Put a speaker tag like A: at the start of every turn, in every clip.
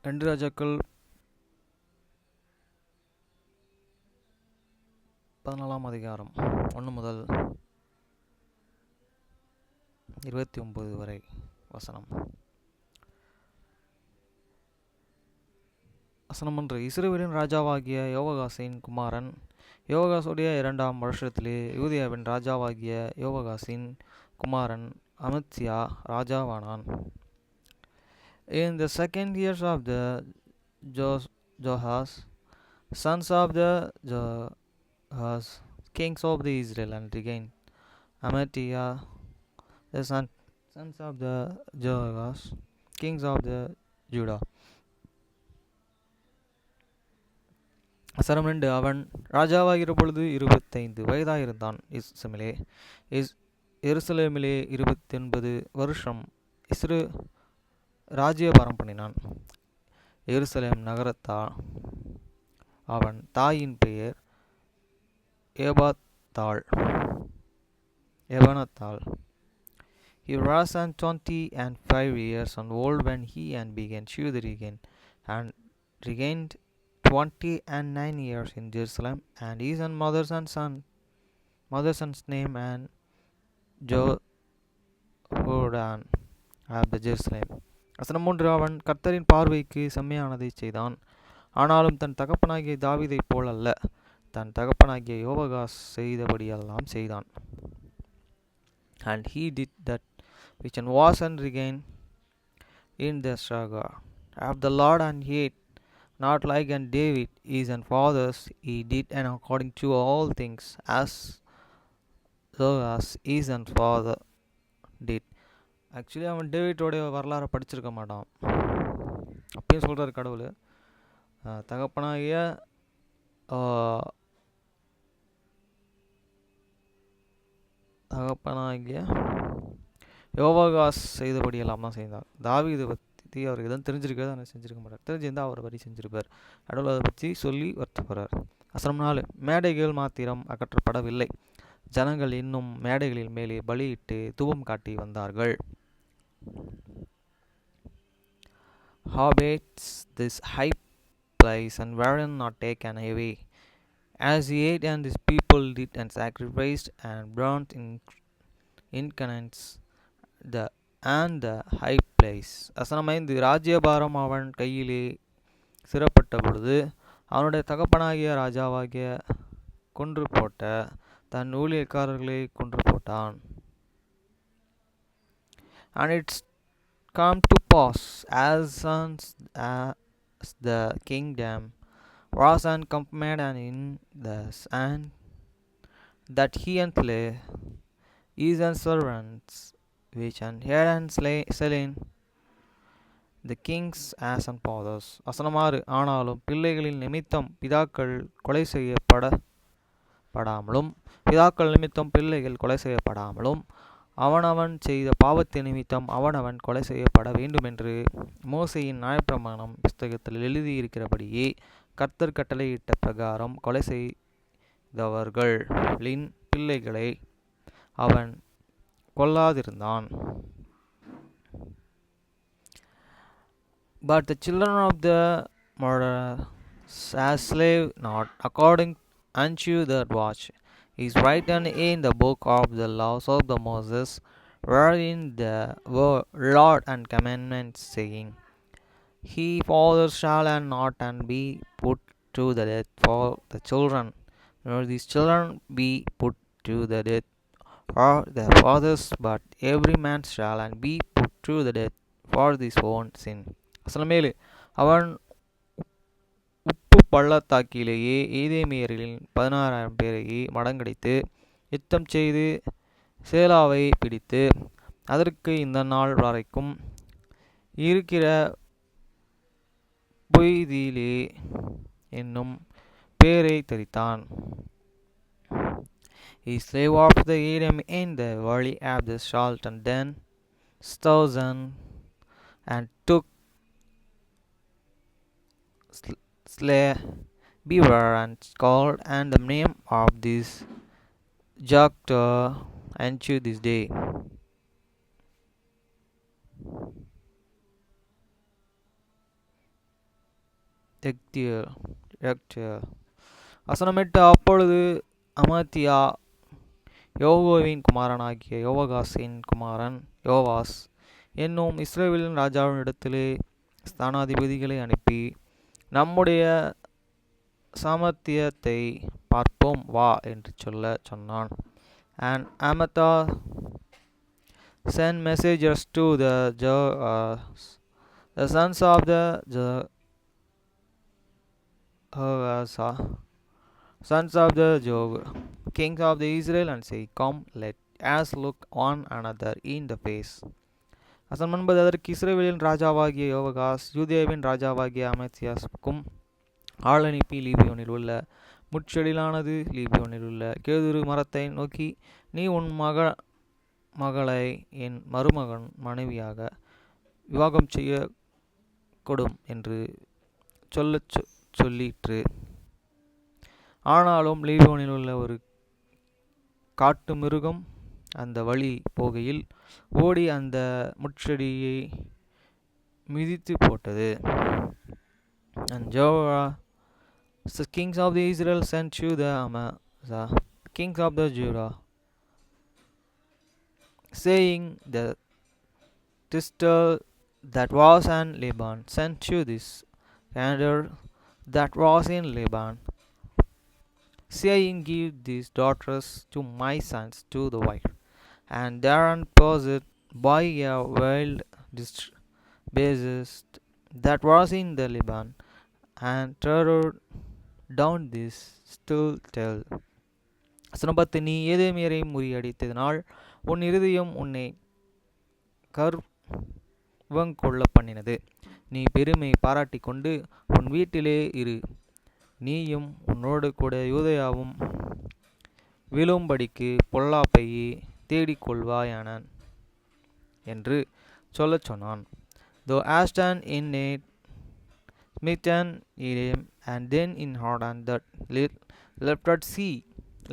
A: 2 ராஜாக்கள் 14ஆம் அதிகாரம் 1 முதல் 29 வரை வசனம். வசனம் 1. இஸ்ரவேலின் ராஜாவாகிய யோவாகாசின் குமாரன் யோவாகாசுடைய 2ஆம் வருஷத்திலே யூதேயாவின் ராஜாவாகிய யோவாகாசின் குமாரன் அமத்சியா ராஜாவானான். In the second year of the Johaz, sons of the Johaz, kings of the Israel, and regained Amathiah, the sons of the Johaz, kings of the Judah. வசனம் 2. அவன் ராஜாவாகிற பொழுது 25 வயதாயிருந்தான். எருசலேமிலே 29 வருஷம் ராஜ்யபாரம் பண்ணினான். எருசலேம் நகரத்தால் அவன் தாயின் பெயர் எபனத்தாள். He was 25 years old when he began to regain, and regained 29 years in Jerusalem, and his mother's son's name and Jehoram of the Jerusalem. வசனம் 3. அவன் கர்த்தரின் பார்வைக்கு செம்மையானதை செய்தான், ஆனாலும் தன் தகப்பனாகிய தாவீதைப் போல் அல்ல, தன் தகப்பனாகிய யோவாகாஸ் செய்தபடியெல்லாம் செய்தான். And he did that which was regained in the saga of the Lord, and yet not like and David his fathers, he did and according to all things as his father did. Actually அவன் டேவிட்டோடைய வரலாறை படிச்சிருக்க மாட்டான். அப்பயும் சொல்கிறார் கடவுள், தகப்பனாகிய யோவாகாஸ் செய்தபடியெல்லாம் தான் செய்தார். தாவீதை பற்றி அவருக்கு எதுவும் தெரிஞ்சிருக்காது, ஆனால் செஞ்சுருக்க மாட்டார். தெரிஞ்சிருந்தால் அவர் வரி செஞ்சுருப்பார். கடவுள் அதை பற்றி சொல்லி வருத்தப்படுறார். வசனம் 4. மேடைகள் மாத்திரம் அகற்றப்படவில்லை, ஜனங்கள் இன்னும் மேடைகளில் மேலே பலியிட்டு தூபம் காட்டி வந்தார்கள். Howbeit this high place and were not taken away, as he ate and his people did and sacrificed and burnt incense and the high place. வசனம் 5. ராஜ்யபாரம் அவன் கையிலே சிறப்பட்ட பொழுது அவனுடைய தகப்பனாகிய ராஜாவாகிய கொன்று போட்ட தன் ஊழியக்காரர்களை கொன்று போட்டான். And it's come to pass as the kingdom was encamped and in the sand, that he and his servants which had slain the kings as and fathers. வசனம் 6. ஆனாலும் பிள்ளைகளின் நிமித்தம் பிதாக்கள் கொலை செய்யப்படாமலும் அவனவன் செய்த பாவத்தின் நிமித்தம் அவனவன் கொலை செய்யப்பட வேண்டுமென்று மோசேயின் நியாயப்பிரமாணம் புஸ்தகத்தில் எழுதியிருக்கிறபடியே கர்த்தர் கட்டளையிட்ட பிரகாரம் கொலை செய்தவர்களின் பிள்ளைகளை அவன் கொல்லாதிருந்தான். But the children of the murderers as slave not according unto that watch is written in the book of the laws of the Moses, wherein the Lord and commandments, saying, He father shall not and be put to the death for the children, nor these children be put to the death for their fathers, but every man shall and be put to the death for his own sin. வசனம் 7. அவன் உப்பு பள்ளத்தாக்கிலேயே ஏதேமியரில் 16,000 பேரை மடங்கடித்து யுத்தம் செய்து சேலாவை பிடித்து அதற்கு இந்த நாள் வரைக்கும் இருக்கிற பொய்திலே என்னும் பேரை தரித்தான். He slave off the Edom in the valley of the salt, and then 1,000 and took slay beaver and called and the name of this Jokta unto this day. எக்தியல் எக்தியல் வசனமிட்டு அப்பொழுது அமத்தியா யோவாவின் குமாரனாகிய யோவாகாசின் குமாரன் யோவாஸ் என்னும் இஸ்ரவேலின் ராஜாவினிடத்திலே ஸ்தானாதிபதிகளை அனுப்பி, நம்முடைய சாமர்த்தியத்தை பார்ப்போம் வா என்று சொன்னான். And Amatha sent messengers to the sons of the sons of the kings of the Israel, and say, come, let us look one another in the face. Hasan என்பது அதற்கு இஸ்ரவேலின் ராஜாவாகிய யோவாகாஸ் யூதேயாவின் ராஜாவாகிய அமத்சியாவுக்கும் ஆள் அனுப்பி லீபியோனில் உள்ள முட்செடிலானது லீபியோனில் உள்ள கேதுரு மரத்தை நோக்கி, நீ உன் மகளை என் மருமகன் மனைவியாக விவாகம் செய்ய கொடும் என்று சொல்லிற்று. ஆனாலும் லீபியோனில் உள்ள ஒரு காட்டு மிருகம் அந்த வழி போகையில் ஓடி அந்த முட்செடியை மிதித்து போட்டது. And Jehovah, the kings of the Israel, sent you the kings of the Judah, saying, the thistle that was in Lebanon sent you this candor that was in Lebanon, saying, give these daughters to my sons to the wife. And thereon passed by a wild beast that was in the Lebanon, and trod down this still tell. வசனப்பத்து, நீ ஏதேமியரை முறியடித்ததினால் உன் இருதயம் உன்னை கர்வங்கொள்ள பண்ணினது. நீ பெருமை பாராட்டி கொண்டு உன் வீட்டிலே இரு. நீயும் உன்னோடு கூட யூதேயாவும் விழும்படிக்கு பொல்லாப்பையே தேடிக்கொள்வாயான என்று சொல்லச் சொன்னான். Thou hast done in it, smitten Edom, and then in Jordan that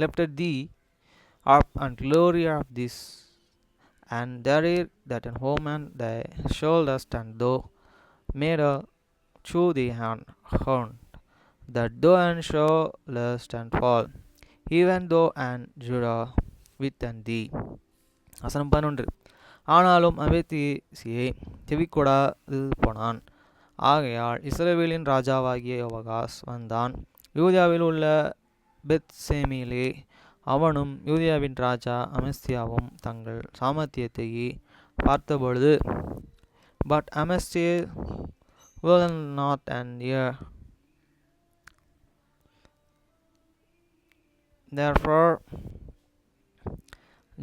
A: lifted thee up and glory of this, and there that an woman thy shoulders, and thou made a chew thee hand, that thou and shoulders and fall, even thou and Judah within thee. வசனம் 11. ஆனாலும் அமத்சியை செவிக்கொடாது போனான். ஆகையால் இஸ்ரவேலின் ராஜாவாகிய யோவாகாஸ் வந்தான். யூதேயாவில் உள்ள பெத்சேமிலே அவனும் யூதேயாவின் ராஜா அமத்சியாவும் தங்கள் சாமர்த்தியத்தையே பார்த்தபொழுது, but Amaziah will not and hear. Therefore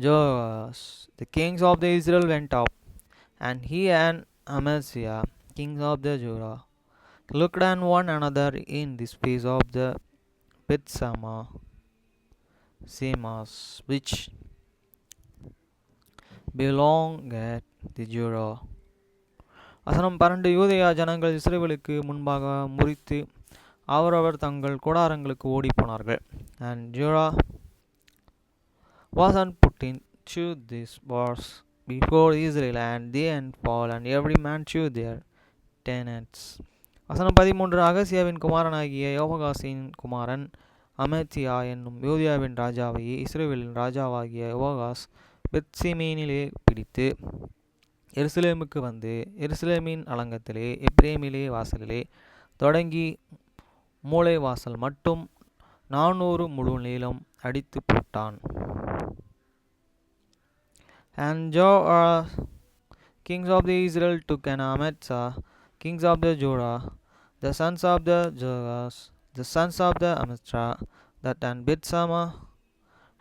A: Joash, the kings of the Israel, went up, and he and Amaziah, kings of the Judah, looked on one another in the space of the Bethsemas, which belonged to Judah. வசனம் 12. யூதேயா ஜனங்கள் இஸ்ரவேலுக்கு முன்பாக முறித்து அவரவர் தங்கள் கூடாரங்களுக்கு ஓடிப்போனார்கள். And Judah was put into these wars before Israel, and they and fall, and every man chew their tenants. வசனம் 13. அகசியாவின் குமாரனாகிய யோவாகாசின் குமாரன் அமத்சியா என்னும் யூதேயாவின் ராஜாவையே இஸ்ரவேலின் ராஜாவாகிய யோவாகாஸ் பெத்சேமேனிலே பிடித்து எருசலேமுக்கு வந்து எருசலேமின் அலங்கத்திலே எப்ரேமிலே வாசலிலே தொடங்கி மூலை வாசல் மட்டும் 400 முழு நீளம் அடித்து போட்டான். And Joash, kings of the Israel, took an Amaziah, kings of the Judah, the sons of the Joash, the sons of the Amaziah, that and Bethsama,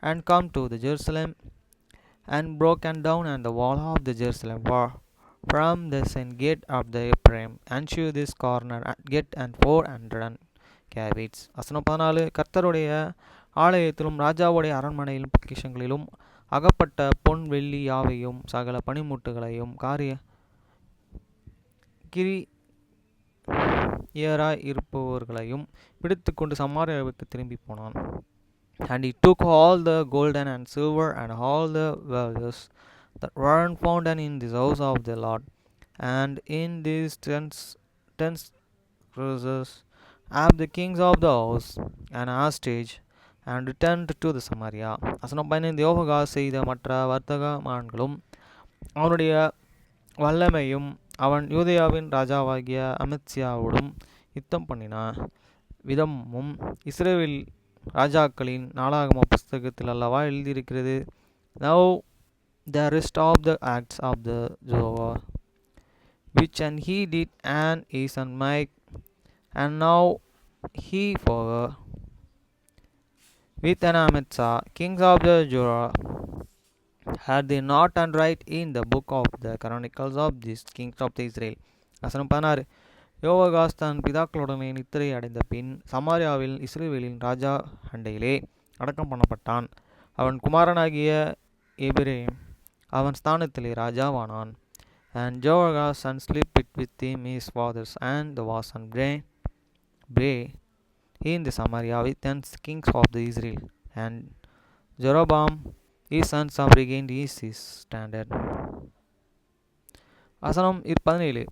A: and come to the Jerusalem, and broken down and the wall of the Jerusalem wall, from the sun gate of the Ephraim, and to this corner gate, and 400 cubits. வசனம் 14. கர்த்தருடைய ஆலயத்திலும் ராஜாவுடைய அரண்மனையிலும் பொக்கிஷங்களிலும் அகப்பட்ட பொன் வெள்ளி யாவையும் சகல பனிமுட்டுகளையும் கிரியராய் இருப்பவர்களையும் பிடித்து கொண்டு சமாரியாவுக்கு திரும்பி போனான். And he took all the golden and silver and all the valuables that were found in this house of the Lord, and in these tents, cruises, have the kings of the house and hostage and returned to the Samaria. வசனம் 15 யோவகா செய்த மற்ற வர்த்தகமான்களும் அவனுடைய வல்லமையும் அவன் யூதேயாவின் ராஜாவாகிய அமத்சியாவோடும் யுத்தம் பண்ணின விதமும் இஸ்ரவேல் ராஜாக்களின் நாளாகம புஸ்தகத்தில் அல்லவா எழுதியிருக்கிறது. Now the rest of the acts of the Jehovah which and he did and his son Mike and now he forward with an Amitsa, kings of the Judah, had they not and right in the book of the chronicles of these kings of the Israel. வசனம் 16 யோவாகாஸ் தன் பிதாக்களுடனே நித்திரை அடைந்த பின் சமாரியாவில் இஸ்ரவேலின் ராஜா அண்டையிலே அடக்கம் பண்ணப்பட்டான். அவன் குமாரனாகிய எபிரேம் அவன் ஸ்தானத்திலே ராஜாவானான். And Jehoahaz and slept with him his fathers and the was and bray in the Samaria with 10 kings of the Israel. And Jeroboam his sons of regained his standard. வசனம் 17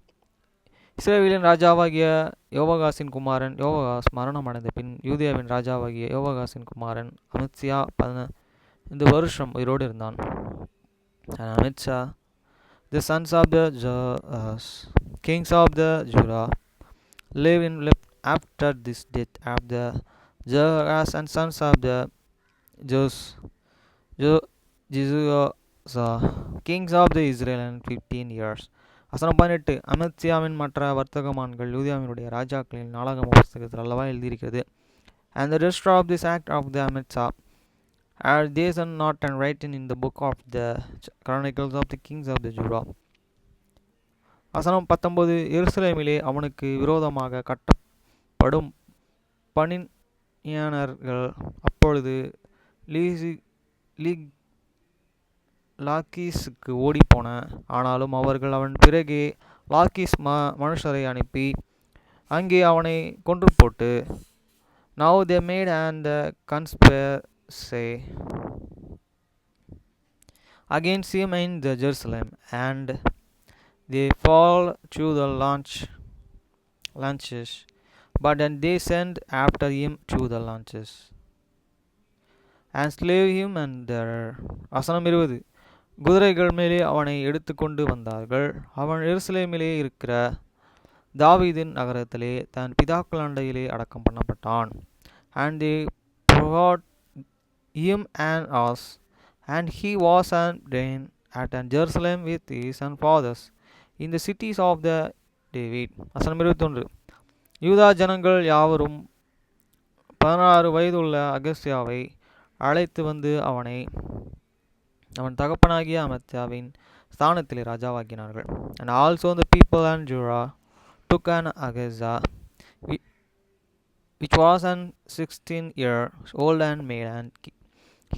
A: இஸ்ரவேலின் ராஜாவாகிய யோவாகாசின் குமாரன் யோவாகாஸ் மரணம் அடைந்த பின் யூதேயாவின் ராஜாவாகிய யோவாகாசின் குமாரன் அமித்சியா 15 வருஷம் உயிரோடு இருந்தான். Amit Shah the sons of the kings of the Judah live in left after this death of the Jehoahaz and sons of the kings of the Israel in 15 years. வசனம் 18 அமத்சியாவின் மற்ற வர்த்தகமான்கள் யூதியாவினுடைய ராஜாக்களின் நாளாகம புஸ்தகத்தில் அல்லவா எழுதியிருக்கிறது. And the rest of this act of the Amitsa are these and not and written in the book of the chronicles of the kings of the Judah. வசனம் 19 எருசலேமிலே அவனுக்கு விரோதமாக கட்டப்படும் பணியாளர்கள் அப்பொழுது லாக்கீஸுக்கு ஓடிப்போன. ஆனாலும் அவர்கள் அவன் பிறகே லாக்கீஸ் மனுஷரை அனுப்பி அங்கே அவனை கொன்று போட்டு Now they made and conspiracy against him in the Jerusalem, and they fall to the lunches, but then they sent after him to the lunches and slay him and there. வசனம் 20 குதிரைகள் மேலே அவனை எடுத்து கொண்டு வந்தார்கள். அவன் எருசலேமிலே இருக்கிற தாவீதின் நகரத்திலே தன் பிதாக்கள் அண்டையிலே அடக்கம் பண்ணப்பட்டான். And they brought him an ass, and he was slain at Jerusalem with his fathers in the cities of the David. வசனம் 21 யூதா ஜனங்கள் யாவரும் 16 வயதுள்ள அகசியாவை அழைத்து வந்து அவனை அவன் தகப்பனாகிய அமத்சியாவின் ஸ்தானத்திலே ராஜாவாக்கினார்கள். And also the people and Judah took an Ahijah which was 16 years old and made and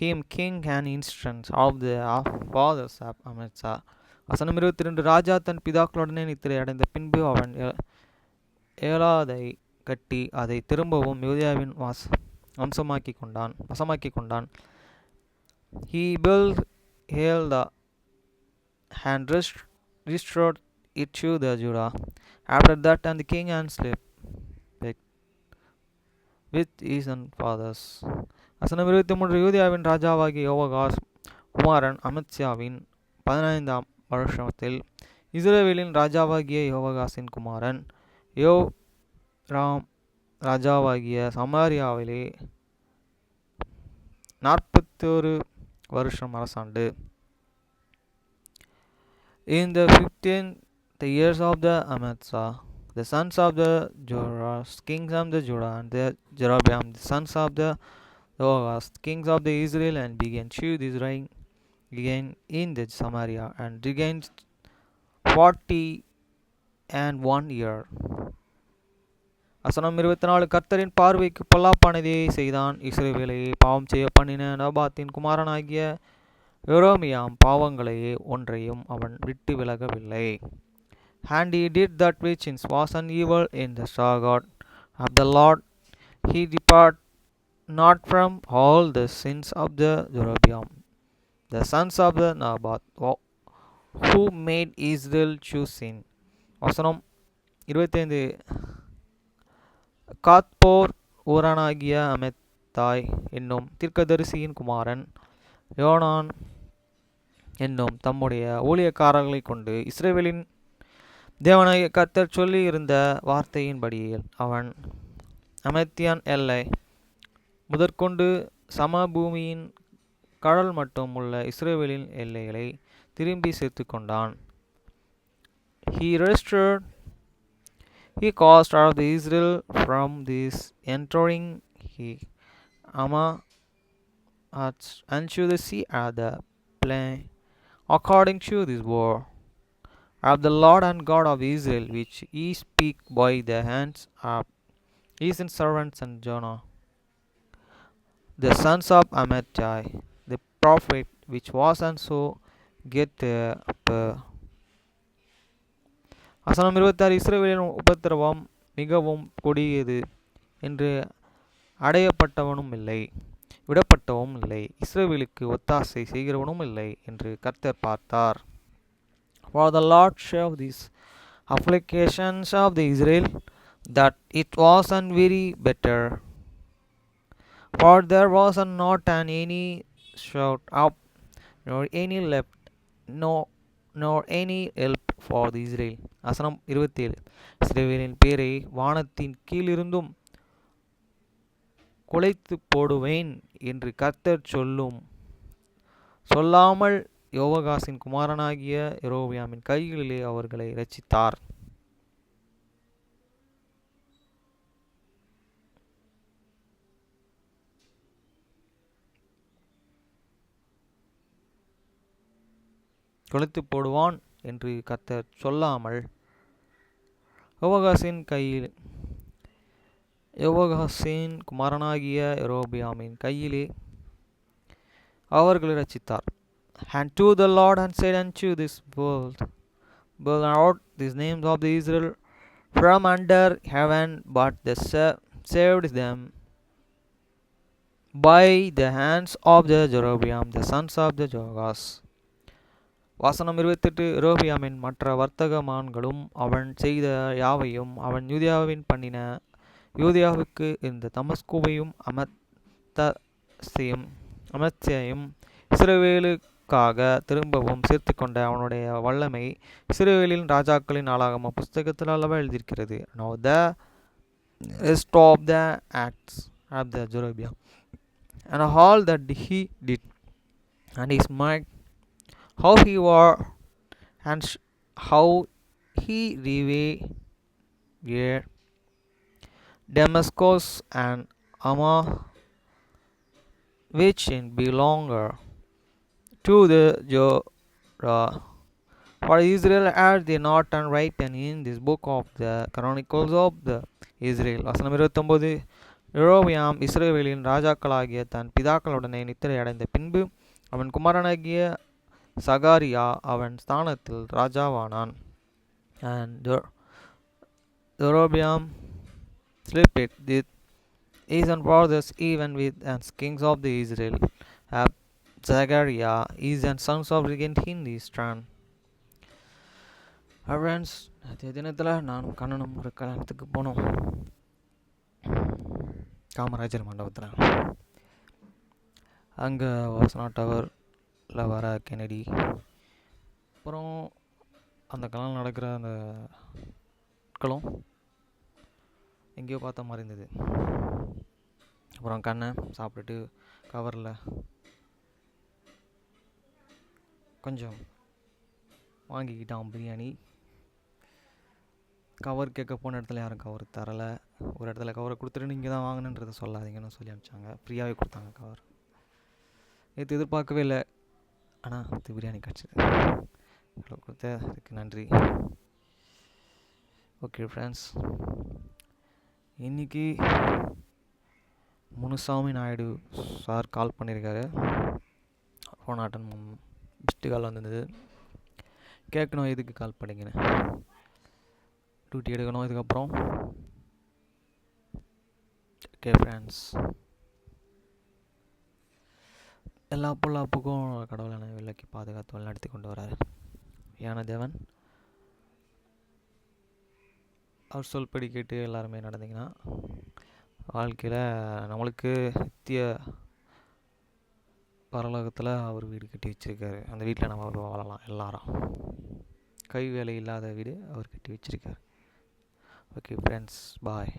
A: him king and instance of the fathers of Amasa. வசனம் 22 ராஜா தன் பிதாக்களுடனே நித்திரை அடைந்த பின்பு அவன் ஏலாதை கட்டி அதை திரும்பவும் யூதேயாவின் வசமாக்கி கொண்டான். He built Helda and restored it to the Judah. After that and the king and slept with his fathers. வசனம் 23 யூதேயாவின் ராஜாவாகிய யோவாகாஸ் குமாரன் அமத்சியாவின் 15ஆம் வருஷத்தில் இஸ்ரவேலின் ராஜாவாகிய யோவாகாசின் குமாரன் யோராம் ராஜாவாகிய சமாரியாவிலே 41 வருஷம் அரசாண்டு. In the 15th years of the Amatsa, the sons of the Joras, kings of the Judah, and the Jeroboam, the sons of the Joas, kings of the Israel, and began to this reign again in the Samaria, and regained 41 year. வசனம் 24 கர்த்தரின் பார்வைக்கு பொல்லாப்பானதை செய்தான். இஸ்ரவேலையே பாவம் செய்ய பண்ணின நபாத்தின் குமாரனாகிய யெரொபெயாம் பாவங்களையே ஒன்றையும் அவன் விட்டு விலகவில்லை. And he did that which was an evil in the sight of the Lord. He departed not from all the sins of the Jeroboam, the sons of the Naboth, who made Israel to sin. வசனம் 25 காத்போர் ஊரானாகிய அமெத்தாய் என்னும் தீர்க்கதரிசியின் குமாரன் யோனான் என்னும் தம்முடைய ஊழியக்காரர்களைக் கொண்டு இஸ்ரவேலின் தேவனாகிய கர்த்தர் சொல்லி இருந்த வார்த்தையின்படியில் அவன் அமெத்தியான் எல்லை முதற்கொண்டு சமபூமியின் கடல் மட்டும் உள்ள இஸ்ரவேலின் எல்லைகளை திரும்பி சேர்த்து கொண்டான். He caused out of Israel from this entering he Ama unto the sea at the plain according to this word of the Lord and God of Israel, which he speak by the hands of his servants and Jonah, the sons of Amittai, the prophet, which was and so get வசனம் 26. இஸ்ரவேலின் உபத்திரவம் மிகவும் கொடியது என்று அடையப்பட்டவனும் இல்லை, விடப்பட்டவும் இல்லை, இஸ்ரவேலுக்கு ஒத்தாசை செய்கிறவனும் இல்லை என்று கர்த்தர் பார்த்தார். For the Lord saw these afflictions of the Israel, that it was not very better, for there was not any shout up, nor any left, nor any help for the Israel. வசனம் 27. இஸ்ரவேலின் பேரை வானத்தின் கீழிருந்தும் குலைத்து போடுவேன் என்று கர்த்தர் சொல்லாமல் யோவாகாசின் குமாரனாகிய யெரொபெயாமின் கைகளிலே அவர்களை இரட்சித்தார். குலைத்து போடுவான் என்று கர்த்தர் சொல்லாமல் யோவாகாசின் குமாரனாகிய யெரொபெயாமின் கையிலே அவர்களை இரட்சித்தார். And to the Lord and said unto this world, burn out these names of the Israel from under heaven, but they saved them by the hands of the Jeroboam, the sons of the Joash. வசனம் 28. யெரொபெயாமின் மற்ற வர்த்தகமான்களும் அவன் செய்த யாவையும் அவன் யூதேயாவுக்கு இருந்த தமஸ்குவையும் அமத்சையும் இஸ்ரவேலுக்காக திரும்பவும் சேர்த்துக்கொண்ட அவனுடைய வல்லமை இஸ்ரவேலின் ராஜாக்களின் நாளாகம புஸ்தகத்தில் அல்லவா எழுதியிருக்கிறது. Now the rest of the acts of the Jeroboam and all that he did, and his might, how he war, and how he revived Damascus and Ammah, which belonged to the Jorah. For Israel had they not written in this book of the Chronicles of the Israel. வசனம் 29. யெரொபெயாம் இஸ்ரவேலின் ராஜாக்களாகிய தன் பிதாக்களுடனே நித்திரை அடைந்த பின்பு அவன் குமாரனாகிய சகாரியா அவன் ஸ்தானத்தில் ராஜாவானான். And Jeroboam slept with his fathers, even with the kings of the Israel, of Zachariah, his sons of regent in the strand. Friends, நேற்றைய தினத்தில் நானும் கண்ணனும் ஒரு கல்யாணத்துக்கு போனோம், காமராஜர் மண்டபத்தில். அங்கே வாசனா டவரில் வர கெனடி, அப்புறம் அந்த கல்யாணம் நடக்கிற அந்த களும் எங்கேயோ பார்த்த மாதிரி இருந்தது. அப்புறம் கண்ணை சாப்பிட்டுட்டு கவரில் கொஞ்சம் வாங்கிக்கிட்டான் பிரியாணி. கவர் கேட்க போன இடத்துல யாரும் கவர் தரலை. ஒரு இடத்துல கவரை கொடுத்துட்டு இங்கே தான் வாங்கினன்றதை சொல்லாதீங்கன்னு சொல்லி அனுப்பிச்சாங்க. ஃப்ரீயாகவே கொடுத்தாங்க கவர். நேற்று எதிர்பார்க்கவே இல்லை, ஆனால் நேற்று பிரியாணி கிடச்சிது. இவ்வளோ கொடுத்த அதுக்கு நன்றி. ஓகே ஃப்ரெண்ட்ஸ், இன்றைக்கி முனுசாமி நாயுடு சார் கால் பண்ணியிருக்காரு. ஃபோன் அட்டன் மிஸ்டு கால் வந்திருந்தது. கேட்கணும் எதுக்கு கால் பண்ணிங்கன்னு. டியூட்டி எடுக்கணும் இதுக்கப்புறம். ஓகே ஃப்ரெண்ட்ஸ், எல்லா பொல்லாப்புக்கும் கடவுளை நான் விலக்கி பாதுகாத்து வழிநடத்தி கொண்டு வராரு யான தேவன். அவர் சொல்படி கேட்டு எல்லாருமே நடந்தீங்கன்னா வாழ்க்கையில் நம்மளுக்கு நித்திய பரலோகத்தில் அவர் வீடு கட்டி வச்சுருக்காரு. அந்த வீட்டில் நம்ம வாழலாம் எல்லாரும். கை வேலை இல்லாத வீடு அவர் கட்டி வச்சுருக்காரு. ஓகே ஃப்ரெண்ட்ஸ், பாய்.